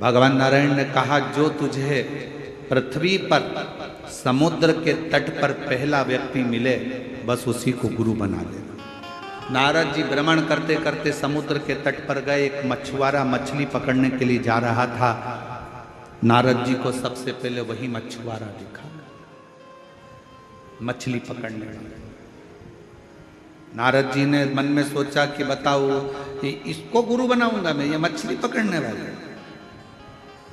भगवान नारायण ने कहा, जो तुझे पृथ्वी पर समुद्र के तट पर पहला व्यक्ति मिले बस उसी को गुरु बना ले। नारद जी भ्रमण करते करते समुद्र के तट पर गए। एक मछुआरा मछली पकड़ने के लिए जा रहा था। नारद जी को सबसे पहले वही मछुआरा दिखा, मछली पकड़ने वाला। नारद जी ने मन में सोचा कि बताओ इसको गुरु बनाऊंगा मैं, ये मछली पकड़ने वाला।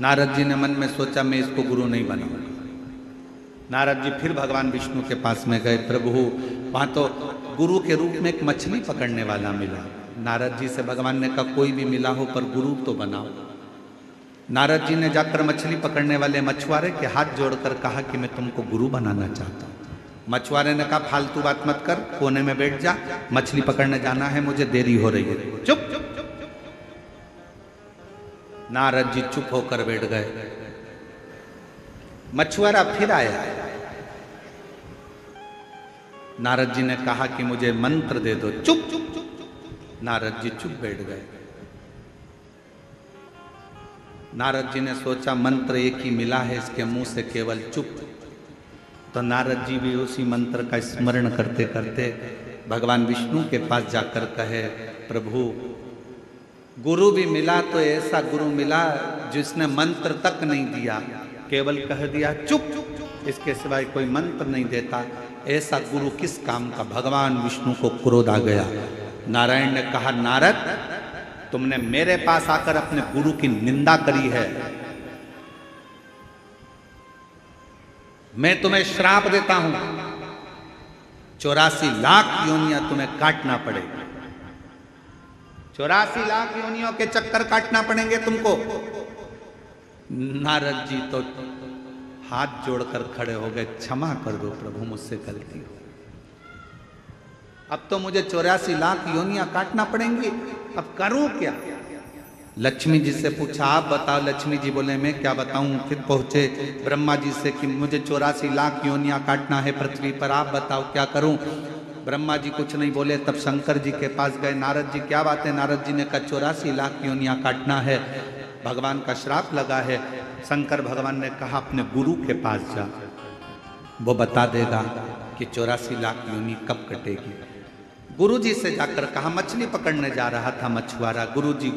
नारद जी ने मन में सोचा मैं इसको गुरु नहीं बनाऊंगा। नारद जी फिर भगवान विष्णु के पास में गए। प्रभु, वहां तो गुरु के रूप में एक मछली पकड़ने वाला मिला। नारद जी से भगवान ने कहा, कोई भी मिला हो पर गुरु तो बनाओ। नारद जी ने जाकर मछली पकड़ने वाले मछुआरे के हाथ जोड़कर कहा कि मैं तुमको गुरु बनाना चाहता हूं। मछुआरे ने कहा, फालतू बात मत कर, कोने में बैठ जा, मछली पकड़ने जाना है, मुझे देरी हो रही है। चुप। नारद जी चुप होकर बैठ गए। मछुआरा फिर आया। नारद जी ने कहा कि मुझे मंत्र दे दो। चुप। नारद जी चुप बैठ गए। नारद जी ने सोचा मंत्र एक ही मिला है, इसके मुंह से केवल चुप। तो नारद जी भी उसी मंत्र का स्मरण करते करते भगवान विष्णु के पास जाकर कहे, प्रभु, गुरु भी मिला तो ऐसा गुरु मिला जिसने मंत्र तक नहीं दिया, केवल कह दिया चुप, इसके सिवाय कोई मंत्र नहीं देता। ऐसा गुरु किस काम का। भगवान विष्णु को क्रोध आ गया। नारायण ने कहा, नारद, तुमने मेरे पास आकर अपने गुरु की निंदा करी है, मैं तुम्हें श्राप देता हूं, 84 लाख योनियां तुम्हें काटना पड़ेगी। 84 लाख योनियों के चक्कर काटना पड़ेंगे तुमको। नारद जी तो हाथ जोड़कर खड़े हो गए, क्षमा कर दो प्रभु, मुझसे गलती हो। अब तो मुझे 84 लाख योनियां काटना पड़ेंगी, अब करूं क्या। लक्ष्मी जी से पूछा, आप बताओ। लक्ष्मी जी बोले, मैं क्या बताऊं। फिर पहुंचे ब्रह्मा जी से कि मुझे 84 लाख योनियां काटना है पृथ्वी पर, आप बताओ क्या करूं। ब्रह्मा जी कुछ नहीं बोले। तब शंकर जी के पास गए। नारद जी, क्या बात है। नारद जी ने कहा, 84 लाख योनियां काटना है, भगवान का श्राप लगा है। शंकर भगवान ने कहा, अपने गुरु के पास जा, वो बता देगा कि 84 लाख योनि कब कटेगी। गुरु जी से जाकर कहा, मछली पकड़ने जा रहा था मछुआरा, गुरु जी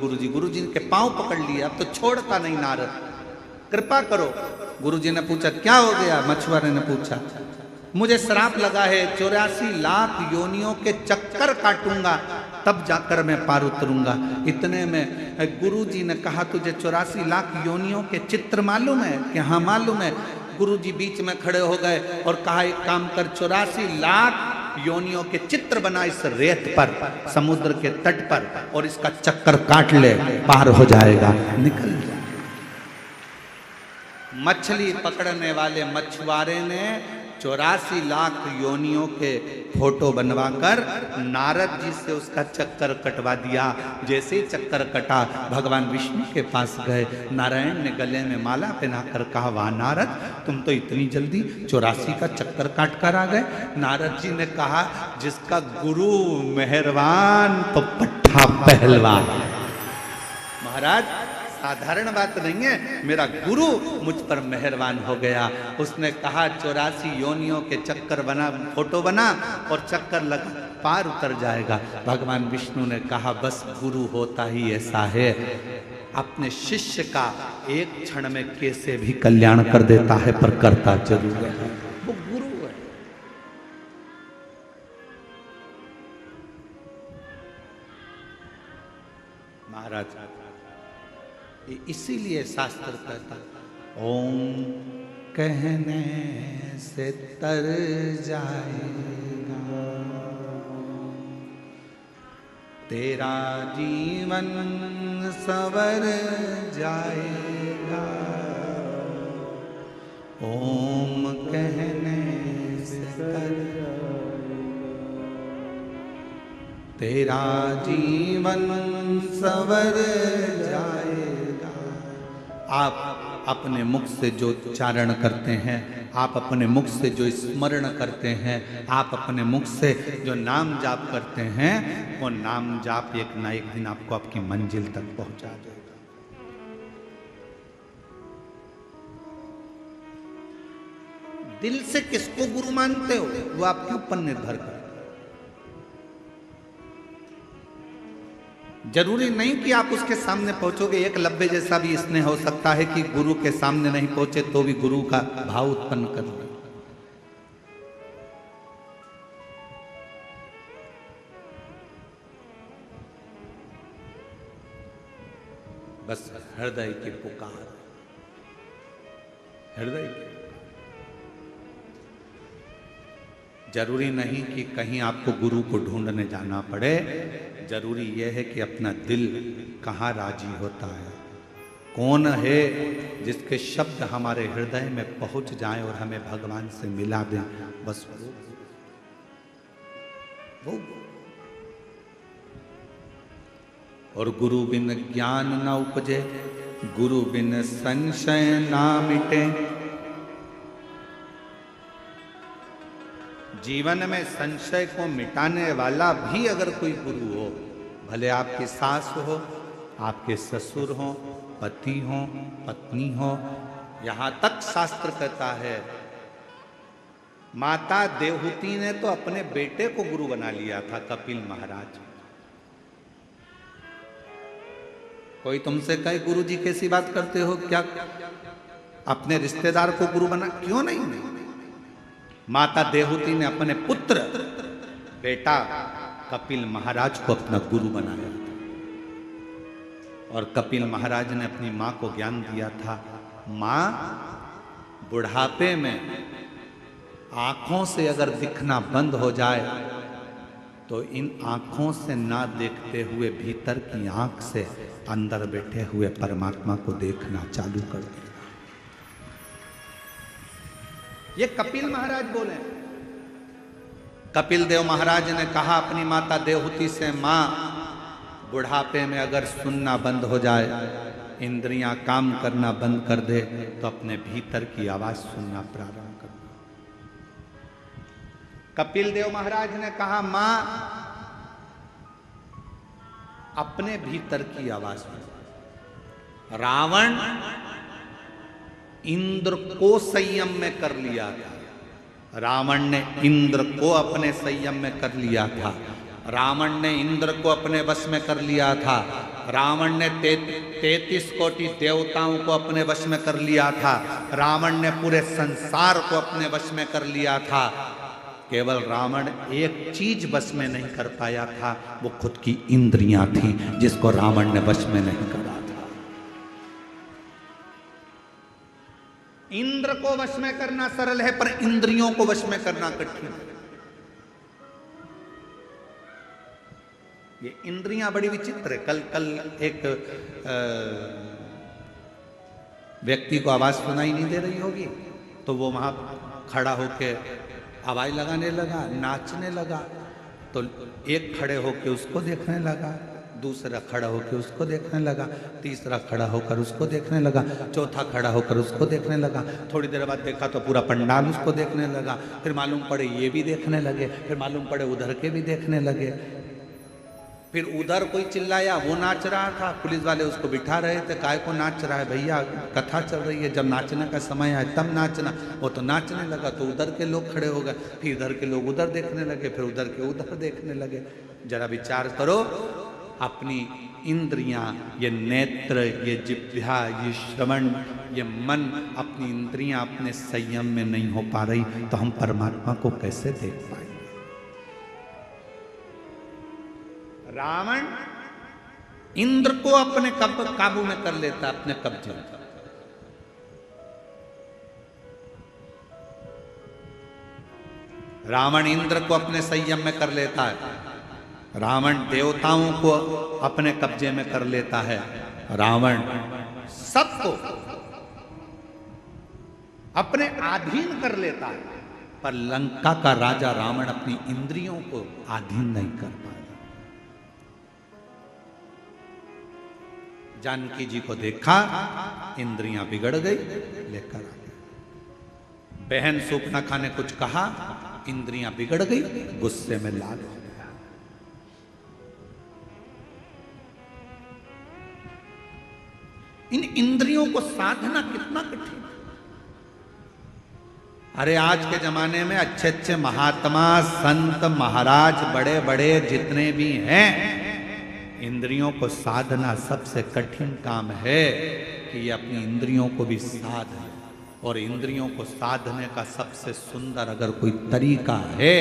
के पांव पकड़ लिए, अब तो छोड़ता नहीं नारद, कृपा करो। गुरु जी ने पूछा, क्या हो गया। मछुआरे ने पूछा, मुझे श्राप लगा है, 84 लाख योनियों के चक्कर काटूंगा तब जाकर मैं पार उतरूंगा। इतने में गुरु जी ने कहा, तुझे 84 लाख योनियों के चित्र मालूम है। कि हाँ मालूम है। गुरु जी बीच में खड़े हो गए और कहा, एक काम कर, 84 लाख योनियों के चित्र बना इस रेत पर, समुद्र के तट पर, और इसका चक्कर काट ले, पार हो जाएगा, निकल जा। मछली पकड़ने वाले मछुआरे ने 84 लाख योनियों के फोटो बनवाकर नारद जी से उसका चक्कर कटवा दिया। जैसे ही चक्कर कटा, भगवान विष्णु के पास गए। नारायण ने गले में माला पहनाकर कहा, वाह नारद, तुम तो इतनी जल्दी 84 का चक्कर काट कर आ गए। नारद जी ने कहा, जिसका गुरु मेहरबान तो पट्ठा पहलवान। महाराज, साधारण बात नहीं है, मेरा गुरु मुझ पर मेहरबान हो गया। उसने कहा, 84 योनियों के चक्कर बना, फोटो बना और चक्कर लगा, पार उतर जाएगा। भगवान विष्णु ने कहा, बस गुरु होता ही ऐसा है, अपने शिष्य का एक क्षण में कैसे भी कल्याण कर देता है, पर करता जरूर है, वो गुरु है। महाराज, इसीलिए शास्त्र कहता, ओम कहने से तर जाएगा तेरा जीवन संवर जाएगा। ओम कहने से तर तेरा जीवन संवर जाएगा। आप अपने मुख से जो उच्चारण करते हैं, आप अपने मुख से जो स्मरण करते हैं, आप अपने मुख से जो नाम जाप करते हैं, वो नाम जाप एक ना एक दिन आपको आपकी मंजिल तक पहुंचा देगा। दिल से किसको गुरु मानते हो वो आपके ऊपर निर्भर करता है। जरूरी नहीं कि आप उसके सामने पहुंचोगे। एक लब्बे जैसा भी इसने हो सकता है कि गुरु के सामने नहीं पहुंचे तो भी गुरु का भाव उत्पन्न कर ले। बस हृदय की पुकार, हृदय की। जरूरी नहीं कि कहीं आपको गुरु को ढूंढने जाना पड़े। जरूरी यह है कि अपना दिल कहाँ राजी होता है, कौन है जिसके शब्द हमारे हृदय में पहुंच जाएं और हमें भगवान से मिला दें। बस वो। और गुरु बिन ज्ञान न उपजे, गुरु बिन संशय ना मिटे। जीवन में संशय को मिटाने वाला भी अगर कोई गुरु हो, भले आपकी सास हो, आपके ससुर हो, पति हो, पत्नी हो, यहां तक शास्त्र कहता है माता देवहूति ने तो अपने बेटे को गुरु बना लिया था, कपिल महाराज। कोई तुमसे कहे गुरु जी कैसी बात करते हो, क्या अपने रिश्तेदार को गुरु बना? क्यों नहीं? माता देवहूति ने अपने पुत्र बेटा कपिल महाराज को अपना गुरु बनाया था। और कपिल महाराज ने अपनी मां को ज्ञान दिया था, मां बुढ़ापे में आंखों से अगर दिखना बंद हो जाए तो इन आंखों से ना देखते हुए भीतर की आंख से अंदर बैठे हुए परमात्मा को देखना चालू कर दे। ये कपिल महाराज बोले। कपिल देव महाराज ने कहा अपनी माता देवहूति से, मां बुढ़ापे में अगर सुनना बंद हो जाए, इंद्रियां काम करना बंद कर दे, तो अपने भीतर की आवाज सुनना प्रारंभ कर। कपिल देव महाराज ने कहा, मां अपने भीतर की आवाज सुन। रावण इंद्र को संयम में कर लिया था। रावण ने इंद्र को अपने संयम में कर लिया था। रावण ने इंद्र को अपने वश में कर लिया था। रावण ने 33 कोटि देवताओं को अपने वश में कर लिया था। रावण ने पूरे संसार को अपने वश में कर लिया था। केवल रावण एक चीज वश में नहीं कर पाया था, वो खुद की इंद्रियां थी, जिसको रावण ने वश में नहीं करा था। इंद्र को वश में करना सरल है, पर इंद्रियों को वश में करना कठिन है। ये इंद्रियां बड़ी विचित्र है। कल एक व्यक्ति को आवाज सुनाई नहीं दे रही होगी, तो वो वहां खड़ा होके आवाज लगाने लगा, नाचने लगा। तो एक खड़े होके उसको देखने लगा, दूसरा खड़ा होकर उसको देखने लगा, तीसरा खड़ा होकर उसको देखने लगा, चौथा खड़ा होकर उसको देखने लगा। थोड़ी देर बाद देखा तो पूरा पंडाल उसको देखने लगा। फिर मालूम पड़े ये भी देखने लगे, फिर मालूम पड़े उधर के भी देखने लगे। फिर उधर कोई चिल्लाया, वो नाच रहा था, पुलिस वाले उसको बिठा रहे थे, काय को नाच रहा है भैया, कथा चल रही है, जब नाचने का समय है तब नाचना। वो तो नाचने लगा तो उधर के लोग खड़े हो गए, फिर इधर के लोग उधर देखने लगे, फिर उधर के उधर देखने लगे। जरा विचार करो, अपनी इंद्रियां, ये नेत्र, ये जिह्वा, ये श्रवण, ये मन, अपनी इंद्रियां अपने संयम में नहीं हो पा रही, तो हम परमात्मा को कैसे देख पाएंगे? रावण इंद्र को अपने काबू में कर लेता, अपने कब्जे में। रावण इंद्र को अपने संयम में कर लेता है। रावण देवताओं को अपने कब्जे में कर लेता है। रावण सबको अपने अधीन कर लेता है। पर लंका का राजा रावण अपनी इंद्रियों को अधीन नहीं कर पाया। जानकी जी को देखा, इंद्रियां बिगड़ गई, लेकर आ गए। बहन सूप न खाने कुछ कहा, इंद्रियां बिगड़ गई, गुस्से में लाल हो गया। इन इंद्रियों को साधना कितना कठिन है। अरे आज के जमाने में अच्छे अच्छे महात्मा संत महाराज बड़े बड़े जितने भी हैं, इंद्रियों को साधना सबसे कठिन काम है कि ये अपनी इंद्रियों को भी साध ले। और इंद्रियों को साधने का सबसे सुंदर अगर कोई तरीका है,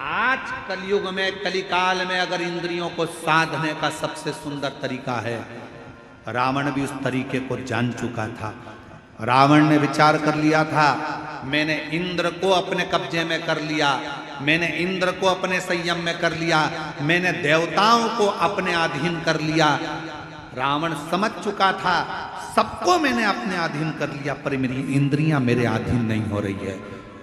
आज कलयुग में कलिकाल में अगर इंद्रियों को साधने का सबसे सुंदर तरीका है, रावण भी उस तरीके को जान चुका था। रावण ने विचार कर लिया था, मैंने इंद्र को अपने कब्जे में कर लिया, मैंने इंद्र को अपने संयम में कर लिया, मैंने देवताओं को अपने अधीन कर लिया। रावण समझ चुका था सबको मैंने अपने अधीन कर लिया, पर मेरी इंद्रियां मेरे अधीन नहीं हो रही है।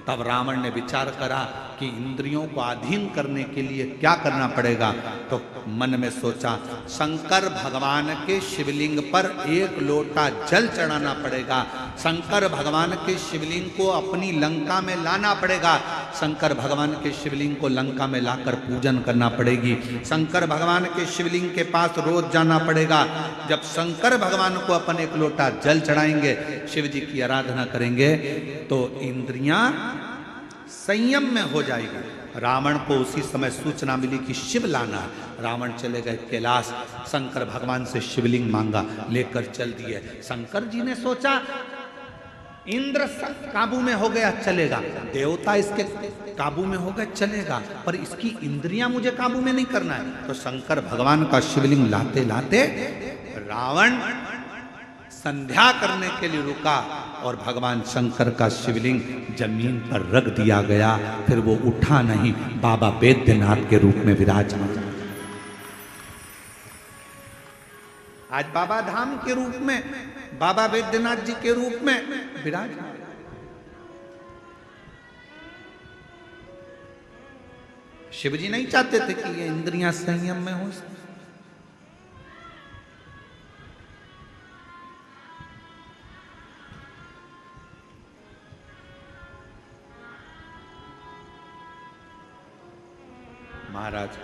तब रावण ने विचार करा कि इंद्रियों को अधीन करने के लिए क्या करना पड़ेगा। तो मन में सोचा, शंकर भगवान के शिवलिंग पर एक लोटा जल चढ़ाना पड़ेगा, शंकर भगवान के शिवलिंग को अपनी लंका में लाना पड़ेगा, शंकर भगवान के शिवलिंग को लंका में लाकर पूजन करना पड़ेगी, शंकर भगवान के शिवलिंग के पास रोज जाना पड़ेगा। जब शंकर भगवान को अपन एक लोटा जल चढ़ाएंगे, शिव जी की आराधना करेंगे, तो इंद्रियां संयम में हो जाएगी। रावण को उसी समय सूचना मिली कि शिव लाना है। रावण चले गए कैलाश, शंकर भगवान से शिवलिंग मांगा, लेकर चल दिए। शंकर जी ने सोचा इंद्र काबू में हो गया चलेगा, देवता इसके काबू में हो गए चलेगा, पर इसकी इंद्रियां मुझे काबू में नहीं करना है। तो शंकर भगवान का शिवलिंग लाते लाते रावण संध्या करने के लिए रुका और भगवान शंकर का शिवलिंग जमीन पर रख दिया गया। फिर वो उठा नहीं, बाबा वैद्यनाथ के रूप में विराजमान। आज बाबा धाम के रूप में, बाबा वैद्यनाथ जी के रूप में विराजमान। शिव जी नहीं चाहते थे कि ये इंद्रियां संयम में हो। महाराज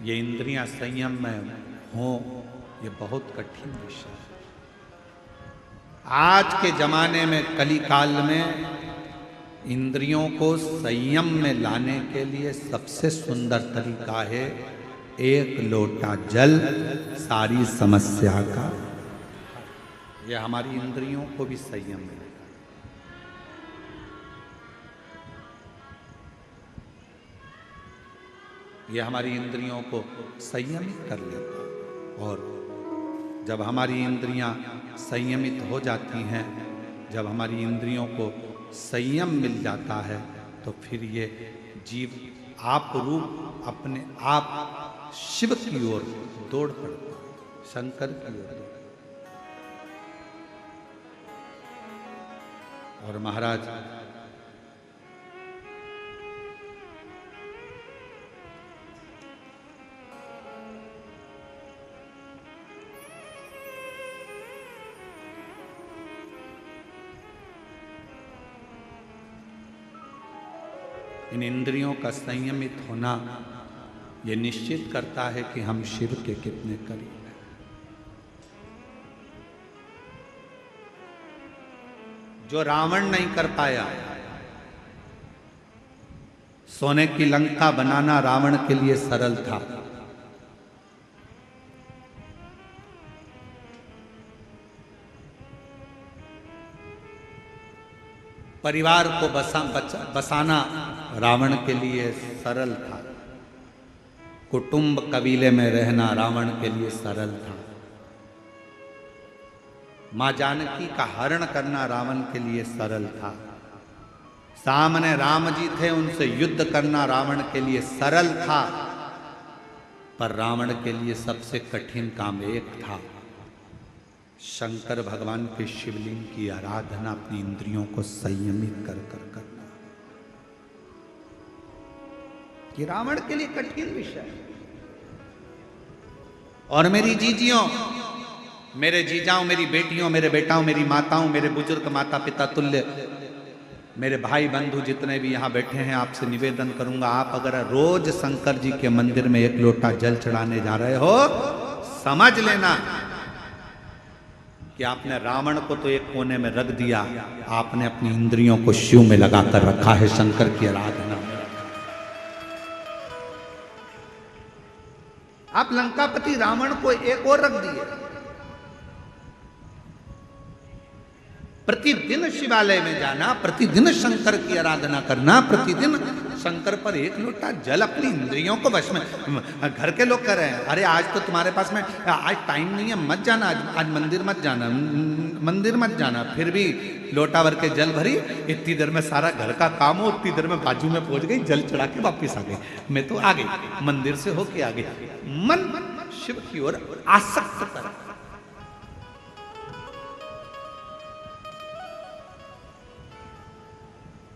ये इंद्रियां संयम में हो, ये बहुत कठिन विषय है। आज के जमाने में कलिकाल में इंद्रियों को संयम में लाने के लिए सबसे सुंदर तरीका है एक लोटा जल सारी समस्या का। यह हमारी इंद्रियों को भी संयम में, यह हमारी इंद्रियों को संयमित कर लेता। और जब हमारी इंद्रियां संयमित हो जाती हैं, जब हमारी इंद्रियों को संयम मिल जाता है, तो फिर ये जीव आप रूप अपने आप शिव की ओर दौड़ पड़ता, शंकर की ओर। और महाराज इन इंद्रियों का संयमित होना ये निश्चित करता है कि हम शिव के कितने करीब हैं। जो रावण नहीं कर पाया, सोने की लंका बनाना रावण के लिए सरल था। परिवार को बसाना रावण के लिए सरल था। कुटुंब कबीले में रहना रावण के लिए सरल था। मां जानकी का हरण करना रावण के लिए सरल था। सामने राम जी थे, उनसे युद्ध करना रावण के लिए सरल था। पर रावण के लिए सबसे कठिन काम एक था, शंकर भगवान के शिवलिंग की आराधना अपनी इंद्रियों को संयमित कर करना। ये रावण के लिए कठिन विषय है। और मेरी जीजियों, मेरे जीजाओं, मेरी बेटियों, मेरे बेटाओं, मेरी माताओं, मेरे बुजुर्ग माता पिता तुल्य, मेरे भाई बंधु जितने भी यहाँ बैठे हैं, आपसे निवेदन करूंगा, आप अगर रोज शंकर जी के मंदिर में एक लोटा जल चढ़ाने जा रहे हो, समझ लेना कि आपने रावण को तो एक कोने में रख दिया, आपने अपनी इंद्रियों को शिव में लगाकर रखा है, शंकर की आराधना में। आप लंकापति रावण को एक और रख दिए। प्रतिदिन शिवालय में जाना, प्रतिदिन शंकर की आराधना करना, प्रतिदिन शंकर पर एक लोटा जल, अपनी इंद्रियों को वश में। घर के लोग कह रहे हैं अरे आज तो तुम्हारे पास में आज टाइम नहीं है, मत जाना, आज मंदिर मत जाना, मंदिर मत जाना। फिर भी लोटा भर के जल भरी, इतनी देर में सारा घर का काम हो, उतनी देर में बाजू में पहुंच गई, जल चढ़ा के वापिस आ गई। मैं तो आ गई, मंदिर से होके आ गई। मन शिव की ओर आसक्त कर।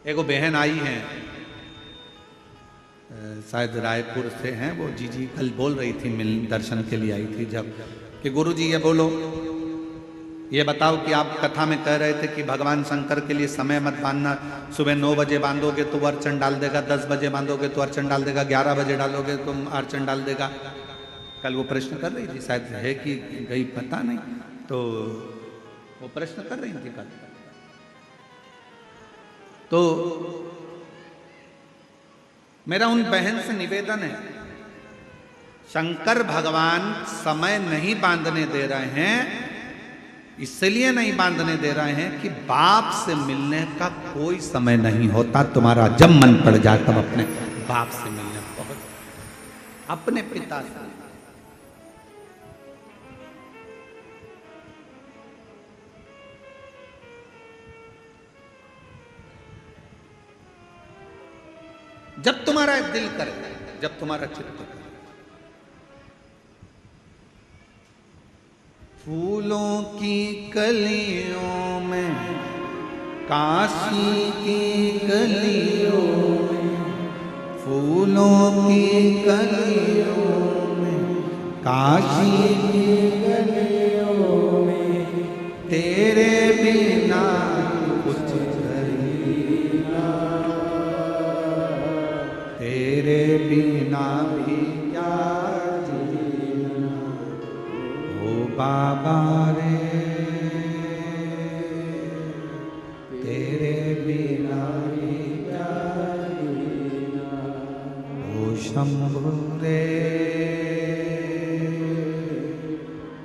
एगो बहन आई हैं, शायद रायपुर से हैं वो, जी कल बोल रही थी, मिल दर्शन के लिए आई थी जब, कि गुरुजी ये बोलो, ये बताओ कि आप कथा में कह रहे थे कि भगवान शंकर के लिए समय मत बांधना, सुबह 9 बजे बांधोगे तो वो अर्चन डाल देगा, 10 बजे बांधोगे तो अर्चन डाल देगा, 11 बजे डालोगे तो अर्चन डाल देगा। कल वो प्रश्न कर रही थी, शायद है कि गई पता नहीं, तो वो प्रश्न कर रही थी कल। तो मेरा उन बहन से निवेदन है, शंकर भगवान समय नहीं बांधने दे रहे हैं, इसलिए नहीं बांधने दे रहे हैं कि बाप से मिलने का कोई समय नहीं होता। तुम्हारा जब मन पड़ जाए तब अपने बाप से मिलने पहुंच, अपने पिता से। जब तुम्हारा दिल करे, जब तुम्हारा चित्त करे। फूलों की कलियों में, काशी की गलियों में, फूलों की कलियों में, काशी की गलियों में, तेरे बिना कुछ तेरे बिना भी क्या जीना, ओ बाबा रे, तेरे बिना भी क्या जीना, ओ शंभु रे,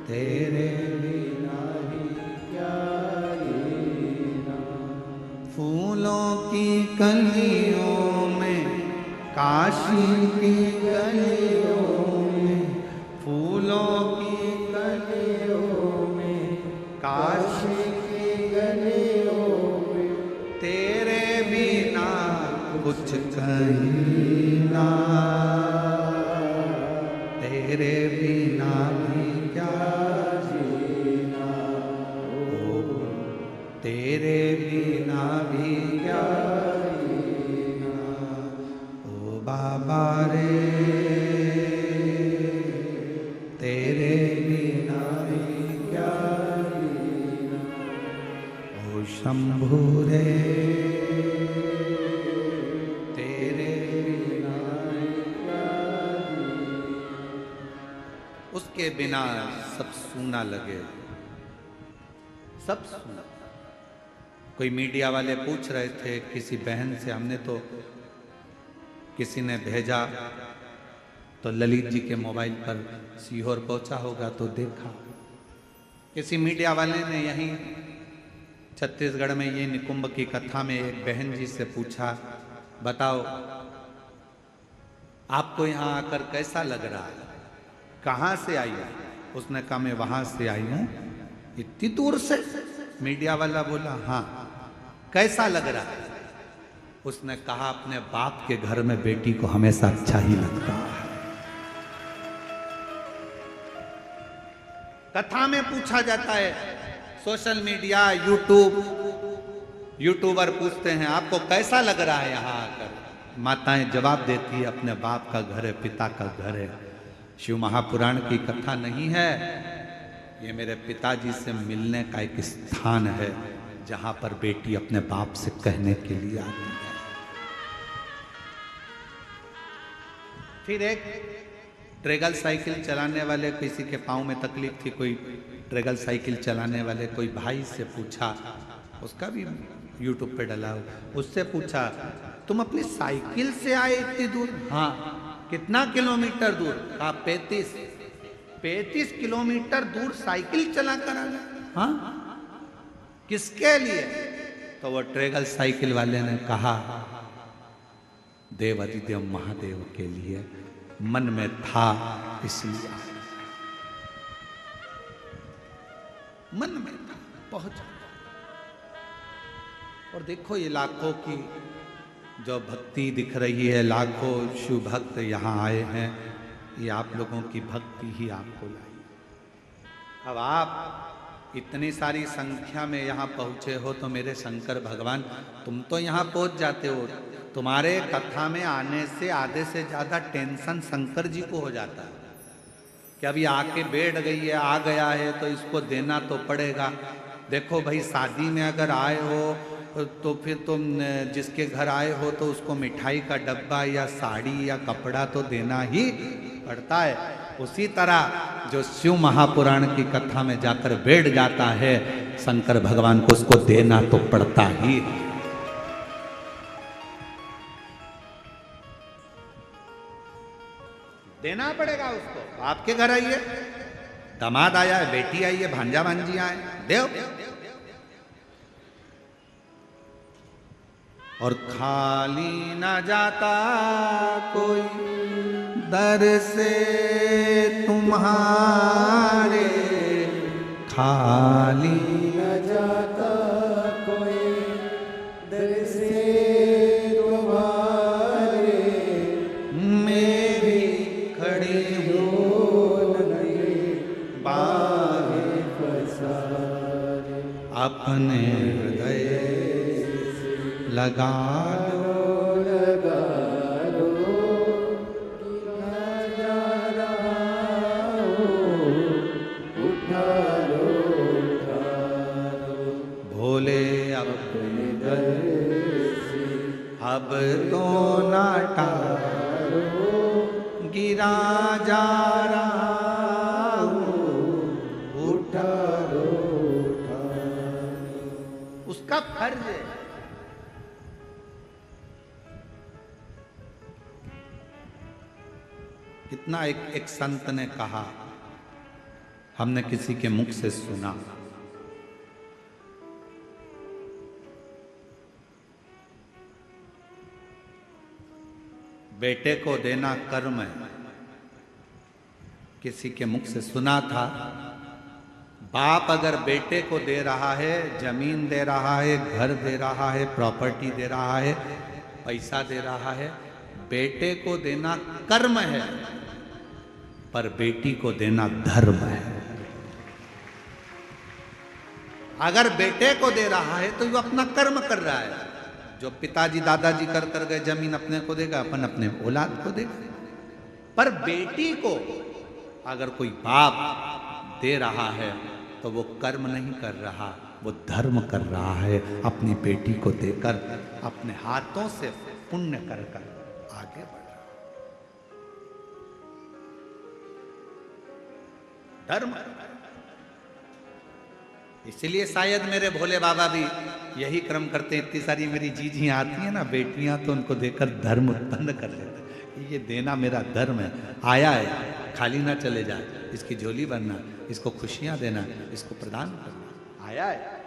तेरे बिना भी क्या जीना। फूलों की कलियों में, काशी की गलियों में, फूलों की गलियों में, काशी की गलियों में, तेरे बिना कुछ कहीं ना, तेरे बिना भी क्या जीना, ओ तेरे बिना भी क्या बाबा रे, तेरे बिना भी क्या जीना, ओ शंभु रे, तेरे बिना क्या जीना। उसके बिना सब सूना लगे, सब सूना। कोई मीडिया वाले पूछ रहे थे किसी बहन से, हमने तो किसी ने भेजा तो ललित जी के मोबाइल पर सीहोर पहुंचा होगा तो देखा, किसी मीडिया वाले ने यहीं छत्तीसगढ़ में ये निकुंभ की कथा में एक बहन जी से पूछा, बताओ आपको यहाँ आकर कैसा लग रहा है, कहाँ से आई है? उसने कहा मैं वहां से आई हूँ, इतनी दूर से। मीडिया वाला बोला हाँ, कैसा लग रहा है? उसने कहा अपने बाप के घर में बेटी को हमेशा अच्छा ही लगता है। कथा में पूछा जाता है, सोशल मीडिया, यूट्यूबर पूछते हैं आपको कैसा लग रहा है यहाँ आकर? माताएं जवाब देती है अपने बाप का घर है, पिता का घर है। शिव महापुराण की कथा नहीं है, ये मेरे पिताजी से मिलने का एक स्थान है जहां पर बेटी अपने बाप से कहने के लिए आती है। फिर एक ट्रेगल साइकिल चलाने वाले, किसी के पाँव में तकलीफ थी, कोई ट्रेगल साइकिल चलाने वाले कोई भाई से पूछा, उसका भी यूट्यूब पे डला हो, उससे पूछा तुम अपनी साइकिल से आए इतनी दूर? हाँ। कितना किलोमीटर दूर? कहा 35 किलोमीटर दूर साइकिल चला कर आ गए। हाँ, किसके लिए? तो वो ट्रेगल साइकिल वाले ने कहा देवाधिदेव महादेव के लिए, मन में था इसलिए, मन में था, पहुंचा। और देखो ये लाखों की जो भक्ति दिख रही है, लाखों शिव भक्त यहाँ आए हैं, ये आप लोगों की भक्ति ही आपको लाई। अब आप इतनी सारी संख्या में यहाँ पहुँचे हो तो मेरे शंकर भगवान तुम तो यहाँ पहुँच जाते हो। तुम्हारे कथा में आने से आधे से ज़्यादा टेंशन शंकर जी को हो जाता है कि अभी आके बैठ गई है, आ गया है तो इसको देना तो पड़ेगा। देखो भाई, शादी में अगर आए हो तो फिर तुम जिसके घर आए हो तो उसको मिठाई का डब्बा या साड़ी या कपड़ा तो देना ही पड़ता है। उसी तरह जो शिव महापुराण की कथा में जाकर बैठ जाता है, शंकर भगवान को उसको देना तो पड़ता ही। देना पड़ेगा उसको। आपके घर आइए, दामाद आया है, बेटी आई है, भांजा भांजी आए, देव। और खाली ना जाता कोई दर से तुम्हारे, खाली न जाता कोई दर से तुम्हारे, मैं भी खड़ी हूँ बाहें पसारे, अपने हृदय लगा अब तो ना टारो, गिरा जा रहा हूँ, उठा लो, उसका फर्ज है। कितना एक संत ने कहा, हमने किसी के मुख से सुना, बेटे को देना कर्म है। किसी के मुख से सुना था, बाप अगर बेटे को दे रहा है, जमीन दे रहा है, घर दे रहा है, प्रॉपर्टी दे रहा है, पैसा दे रहा है, बेटे को देना कर्म है, पर बेटी को देना धर्म है। अगर बेटे को दे रहा है तो वो अपना कर्म कर रहा है। जो पिताजी दादाजी कर गए, जमीन अपने को देगा, अपन अपने औलाद को देगा। पर बेटी को अगर कोई बाप दे रहा है तो वो कर्म नहीं कर रहा, वो धर्म कर रहा है। अपनी बेटी को देकर अपने हाथों से पुण्य कर आगे बढ़ रहा, धर्म। इसलिए शायद मेरे भोले बाबा भी यही क्रम करते हैं। इतनी सारी मेरी जीजियाँ आती हैं ना, बेटियां, तो उनको देकर धर्म उत्पन्न कर लेते हैं। ये देना मेरा धर्म है, आया है, खाली ना चले जाए, इसकी झोली भरना, इसको खुशियां देना, इसको प्रदान करना, आया है।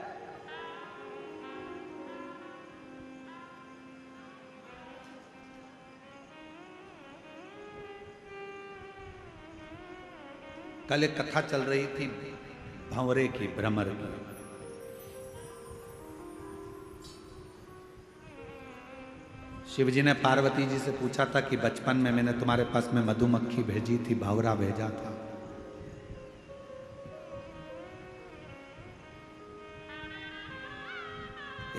कल एक कथा चल रही थी भंवरे की, भ्रमर की। शिवजी ने पार्वती जी से पूछा था कि बचपन में मैंने तुम्हारे पास में मधुमक्खी भेजी थी, भंवरा भेजा था,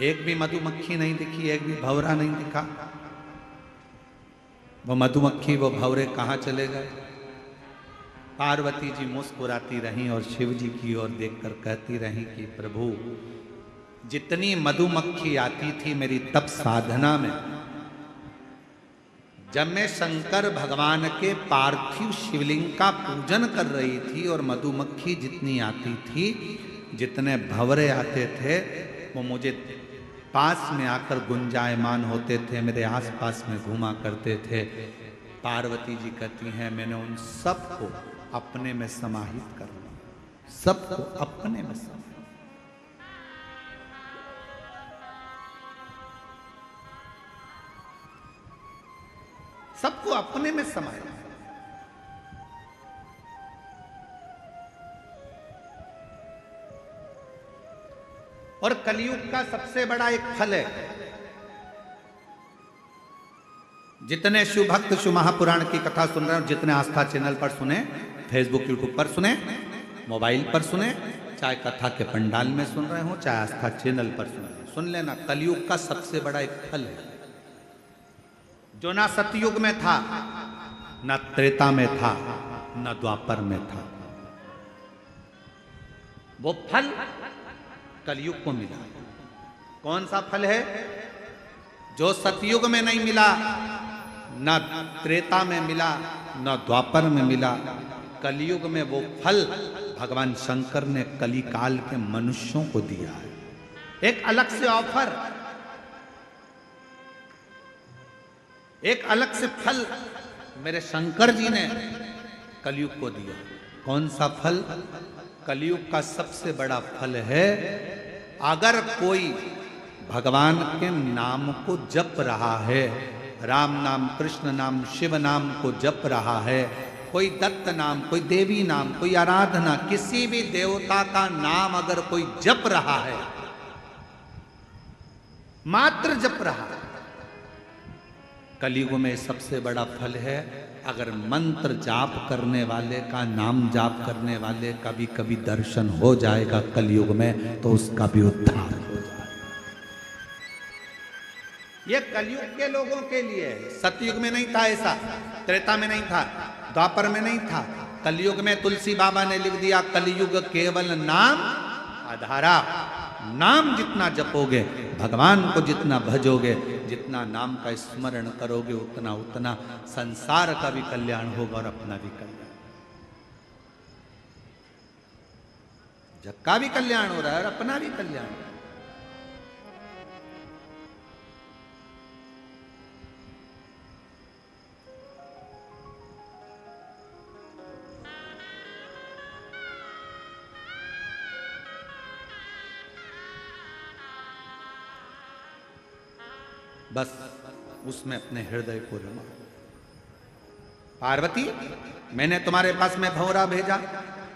एक भी मधुमक्खी नहीं दिखी, एक भी भंवरा नहीं दिखा। वो मधुमक्खी, वो भंवरे कहाँ चले गए? पार्वती जी मुस्कुराती रहीं और शिव जी की ओर देखकर कहती रहीं कि प्रभु, जितनी मधुमक्खी आती थी मेरी तप साधना में, जब मैं शंकर भगवान के पार्थिव शिवलिंग का पूजन कर रही थी और मधुमक्खी जितनी आती थी, जितने भंवरे आते थे, वो मुझे पास में आकर गुंजायमान होते थे, मेरे आसपास में घूमा करते थे। पार्वती जी कहती हैं मैंने उन सबको अपने में समाहित कर लिया, सबको अपने में समाहित। सबको अपने में समाया। और कलयुग का सबसे बड़ा एक फल है, जितने शिव भक्त शिव महापुराण की कथा सुन रहे हो, जितने आस्था चैनल पर सुने, फेसबुक यूट्यूब पर सुने, मोबाइल पर सुने, चाहे कथा के पंडाल में सुन रहे हो, चाहे आस्था चैनल पर सुने, सुन लेना, कलयुग का सबसे बड़ा एक फल है जो ना सतयुग में था, न त्रेता में था, न द्वापर में था। वो फल कलयुग को मिला। कौन सा फल है? जो सतयुग में नहीं मिला, न त्रेता में मिला, न द्वापर में मिला, कलयुग में वो फल भगवान शंकर ने कलिकाल के मनुष्यों को दिया है। एक अलग से ऑफर, एक अलग से फल मेरे शंकर जी ने कलयुग को दिया। कौन सा फल? कलयुग का सबसे बड़ा फल है, अगर कोई भगवान के नाम को जप रहा है, राम नाम, कृष्ण नाम, शिव नाम को जप रहा है, कोई दत्त नाम, कोई देवी नाम, कोई आराधना, किसी भी देवता का नाम अगर कोई जप रहा है, मात्र जप रहा है, कलयुग में सबसे बड़ा फल है। अगर मंत्र जाप करने वाले का, नाम जाप करने वाले का भी कभी दर्शन हो जाएगा कलयुग में, तो उसका भी उद्धार हो जाएगा। ये कलयुग के लोगों के लिए है। सतयुग में नहीं था ऐसा, त्रेता में नहीं था, द्वापर में नहीं था। कलयुग में तुलसी बाबा ने लिख दिया, कलयुग केवल नाम आधारा। नाम जितना जपोगे, भगवान को जितना भजोगे, जितना नाम का स्मरण करोगे, उतना उतना संसार का भी कल्याण होगा और अपना भी कल्याण, जग का भी कल्याण हो रहा है और अपना भी कल्याण। बस उसमें अपने हृदय को रमा। पार्वती, मैंने तुम्हारे पास में भंवरा भेजा।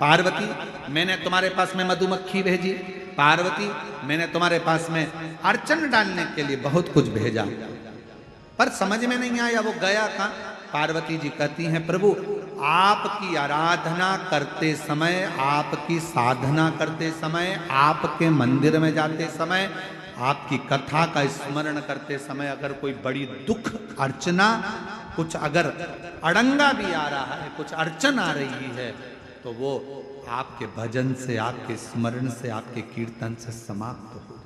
पार्वती, मैंने तुम्हारे पास में मधुमक्खी भेजी। पार्वती, मैंने तुम्हारे पास में अर्चन डालने के लिए बहुत कुछ भेजा, पर समझ में नहीं आया वो गया कहाँ। पार्वती जी कहती हैं, प्रभु आपकी आराधना करते समय, आपकी साधना करते समय, आपके मंदिर में जाते समय, आपकी कथा का स्मरण करते समय अगर कोई बड़ी दुख अर्चना, कुछ अगर अड़ंगा भी आ रहा है, कुछ अड़चन आ रही है, तो वो आपके भजन से, आपके स्मरण से, आपके कीर्तन से समाप्त हो जाए।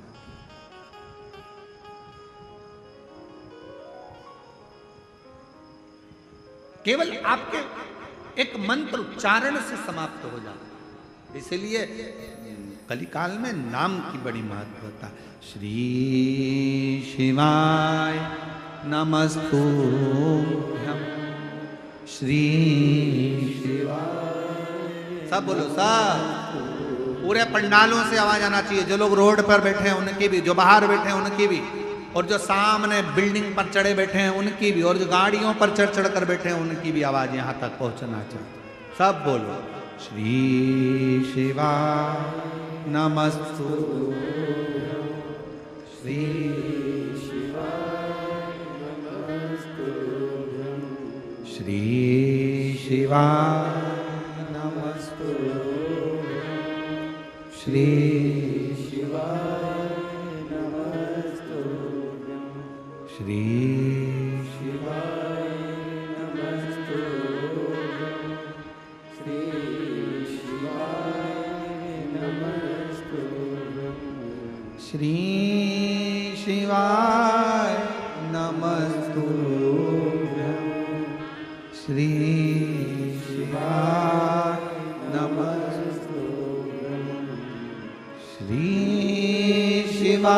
केवल आपके एक मंत्र उच्चारण से समाप्त हो जाए। इसलिए कलिकाल में नाम की बड़ी महत्वता। श्री शिवाय नमस्तुभ्यं, श्री शिवाय। सब बोलो, सब पूरे पंडालों से आवाज आना चाहिए। जो लोग रोड पर बैठे हैं उनकी भी, जो बाहर बैठे हैं उनकी भी, और जो सामने बिल्डिंग पर चढ़े बैठे हैं उनकी भी, और जो गाड़ियों पर चढ़ चढ़ कर बैठे हैं उनकी भी आवाज यहां तक पहुंचना चाहिए। सब बोलो, श्री शिवाय नमस्तुभ्यं, श्री शिवाय नमस्तुभ्यं, श्री शिवाय नमस्तुभ्यं, श्री शिवाय नमस्तुभ्यं, श्री शिवाय नमस्तुभ्यं, श्री श्री शिवाय नमस्तुभ्यं। श्री शिवा।